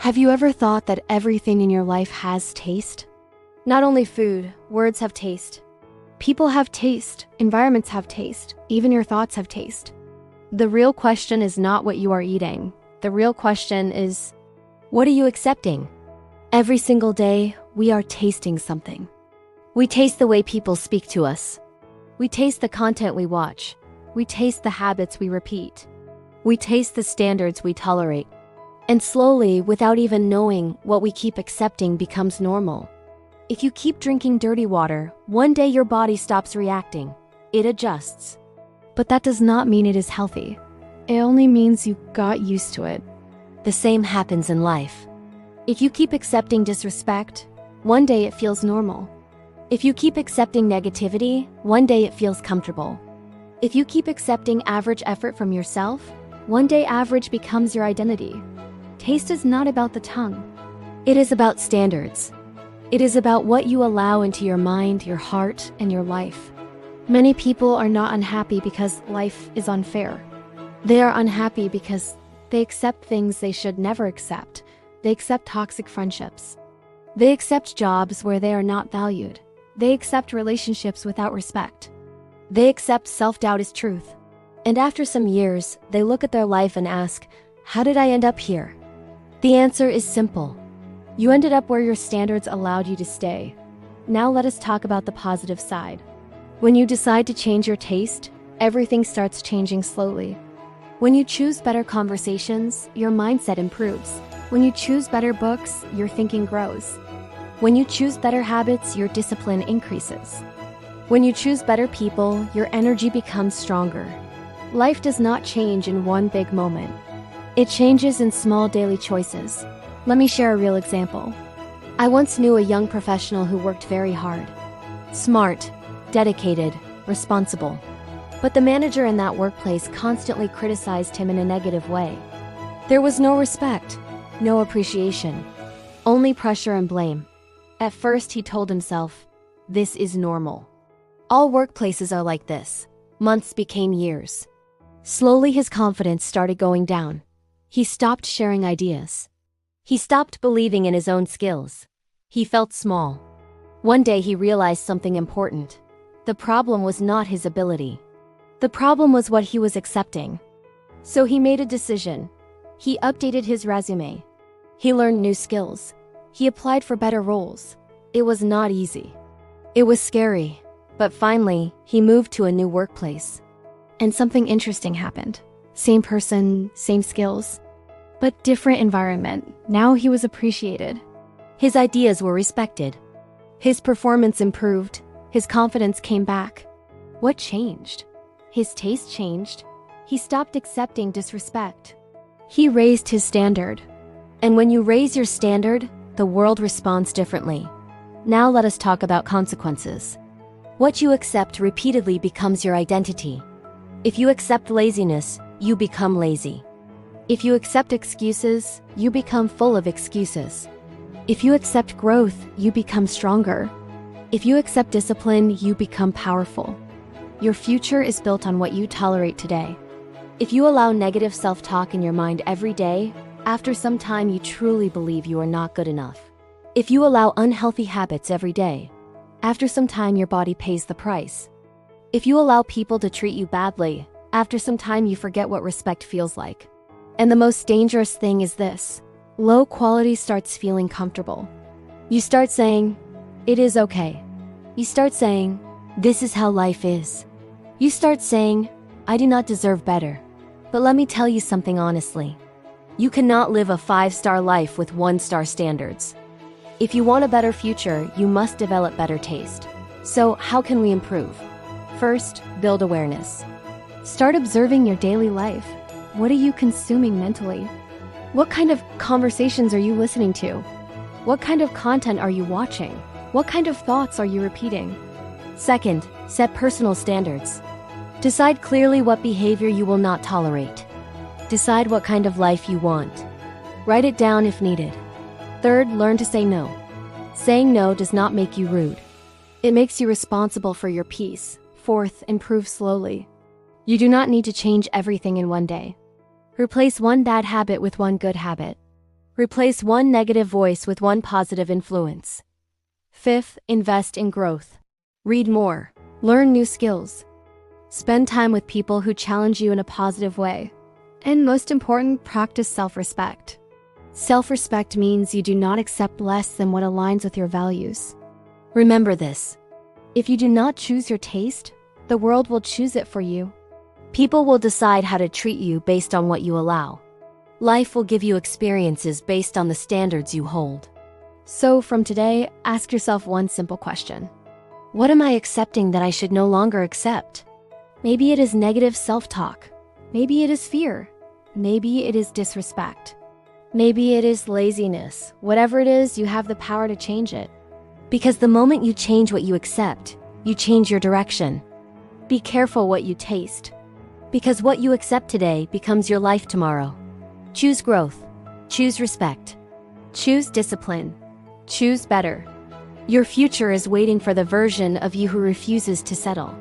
Have you ever thought that everything in your life has taste? Not only food, words have taste. People have taste, environments have taste, even your thoughts have taste. The real question is not what you are eating. The real question is, what are you accepting? Every single day, we are tasting something. We taste the way people speak to us. We taste the content we watch. We taste the habits we repeat. We taste the standards we tolerate. And slowly, without even knowing, what we keep accepting becomes normal. If you keep drinking dirty water, one day your body stops reacting. It adjusts. But that does not mean it is healthy. It only means you got used to it. The same happens in life. If you keep accepting disrespect, one day it feels normal. If you keep accepting negativity, one day it feels comfortable. If you keep accepting average effort from yourself, one day average becomes your identity. Taste is not about the tongue. It is about standards. It is about what you allow into your mind, your heart, and your life. Many people are not unhappy because life is unfair. They are unhappy because they accept things they should never accept. They accept toxic friendships. They accept jobs where they are not valued. They accept relationships without respect. They accept self-doubt as truth. And after some years, they look at their life and ask, how did I end up here? The answer is simple. You ended up where your standards allowed you to stay. Now let us talk about the positive side. When you decide to change your taste, everything starts changing slowly. When you choose better conversations, your mindset improves. When you choose better books, your thinking grows. When you choose better habits, your discipline increases. When you choose better people, your energy becomes stronger. Life does not change in one big moment. It changes in small daily choices. Let me share a real example. I once knew a young professional who worked very hard. Smart, dedicated, responsible. But the manager in that workplace constantly criticized him in a negative way. There was no respect, no appreciation, only pressure and blame. At first, he told himself, this is normal. All workplaces are like this. Months became years. Slowly, his confidence started going down. He stopped sharing ideas. He stopped believing in his own skills. He felt small. One day, he realized something important. The problem was not his ability. The problem was what he was accepting. So he made a decision. He updated his resume. He learned new skills. He applied for better roles. It was not easy. It was scary. But finally, he moved to a new workplace. And something interesting happened. Same person, same skills, but different environment. Now he was appreciated. His ideas were respected. His performance improved. His confidence came back. What changed? His taste changed. He stopped accepting disrespect. He raised his standard. And when you raise your standard, the world responds differently. Now let us talk about consequences. What you accept repeatedly becomes your identity. If you accept laziness, you become lazy. If you accept excuses, you become full of excuses. If you accept growth, you become stronger. If you accept discipline, you become powerful. Your future is built on what you tolerate today. If you allow negative self-talk in your mind every day, after some time you truly believe you are not good enough. If you allow unhealthy habits every day, after some time your body pays the price. If you allow people to treat you badly, after some time you forget what respect feels like. And the most dangerous thing is this: low quality starts feeling comfortable. You start saying, it is okay. You start saying, this is how life is. You start saying, I do not deserve better. But let me tell you something honestly. You cannot live a 5-star life with 1-star standards. If you want a better future, you must develop better taste. So how can we improve? First, build awareness. Start observing your daily life. What are you consuming mentally? What kind of conversations are you listening to? What kind of content are you watching? What kind of thoughts are you repeating? Second, set personal standards. Decide clearly what behavior you will not tolerate. Decide what kind of life you want. Write it down if needed. Third, learn to say no. Saying no does not make you rude. It makes you responsible for your peace. Fourth, improve slowly. You do not need to change everything in one day. Replace one bad habit with one good habit. Replace one negative voice with one positive influence. 5th, invest in growth. Read more. Learn new skills. Spend time with people who challenge you in a positive way. And most important, practice self-respect. Self-respect means you do not accept less than what aligns with your values. Remember this: if you do not choose your taste, the world will choose it for you. People will decide how to treat you based on what you allow. Life will give you experiences based on the standards you hold. So from today, ask yourself one simple question. What am I accepting that I should no longer accept? Maybe it is negative self-talk. Maybe it is fear. Maybe it is disrespect. Maybe it is laziness. Whatever it is, you have the power to change it. Because the moment you change what you accept, you change your direction. Be careful what you taste. Because what you accept today becomes your life tomorrow. Choose growth. Choose respect. Choose discipline. Choose better. Your future is waiting for the version of you who refuses to settle.